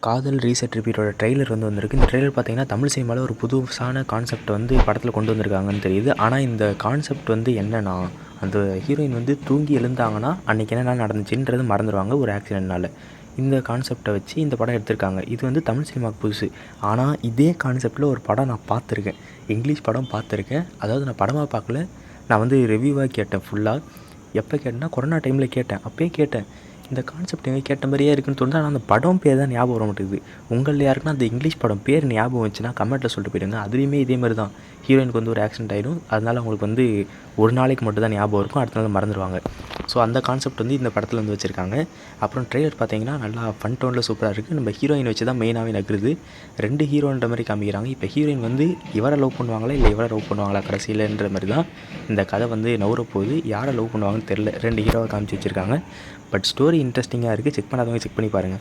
காதல் reset ரிப்பீட்டோட trailer வந்திருக்கு. இந்த ட்ரெய்லர் பார்த்தீங்கன்னா, தமிழ் சினிமாவில் ஒரு புதுசான கான்செப்ட் படத்தில் கொண்டு வந்திருக்காங்கன்னு தெரியுது. ஆனால் இந்த கான்செப்ட் என்னென்னா, அந்த ஹீரோயின் தூங்கி எழுந்தாங்கன்னா, அன்றைக்கி என்னென்ன நடந்துச்சுன்றது மறந்துடுவாங்க ஒரு ஆக்சிடென்ட்னால. இந்த கான்செப்டை வச்சு இந்த படம் எடுத்திருக்காங்க. இது தமிழ் சினிமாவுக்கு புதுசு. ஆனால் இதே கான்செப்டில் ஒரு படம் நான் பார்த்துருக்கேன். இங்கிலீஷ் படம் பார்த்துருக்கேன். அதாவது நான் படமாக பார்க்கல, நான் ரிவ்யூவாக கேட்டேன் ஃபுல்லாக. எப்போ கேட்டேன்னா, கொரோனா டைமில் கேட்டேன். அப்போயே கேட்டேன், இந்த கான்செப்ட் எங்கே கேட்ட மாதிரியே இருக்குன்னு தோணுது. ஆனால் அந்த படம் பேர் தான் ஞாபகம் வர மாட்டேங்குது. உங்களில் யாருக்குன்னா அந்த இங்கிலீஷ் படம் பேர் ஞாபகம் வந்துச்சுன்னா கமெண்ட்டில் சொல்லிட்டு போயிடுங்க. அதுலேயுமே இதே மாதிரி தான், ஹீரோயினுக்கு ஒரு ஆக்சிடென்ட் ஆகிடும். அதனால் அவங்களுக்கு ஒரு நாளைக்கு மட்டும் தான் ஞாபகம் இருக்கும், அடுத்த நாள் மறந்துடுவாங்க. ஸோ அந்த கான்செப்ட் இந்த படத்தில் வச்சுருக்காங்க. அப்புறம் ட்ரெய்லர் பார்த்தீங்கன்னா நல்லா ஃபன் டோனில் சூப்பராக இருக்குது. நம்ம ஹீரோயின் வச்சு தான் மெயினாகவே நகருது. 2 ஹீரோன்ற மாதிரி காமிக்கிறாங்க. இப்போ ஹீரோயின் இவரை லவ் பண்ணுவாங்களா இல்லை இவரை லவ் பண்ணுவாங்களா கடைசியிலன்ற மாதிரி தான் இந்த கதை நவரப்போகுது. யாரை லவ் பண்ணுவாங்கன்னு தெரில. 2 ஹீரோவை காமிச்சு வச்சுருக்காங்க. பட் ஸ்டோரி இன்ட்ரெஸ்டிங்காக இருக்குது. செக் பண்ணாதவங்க செக் பண்ணி பாருங்கள்.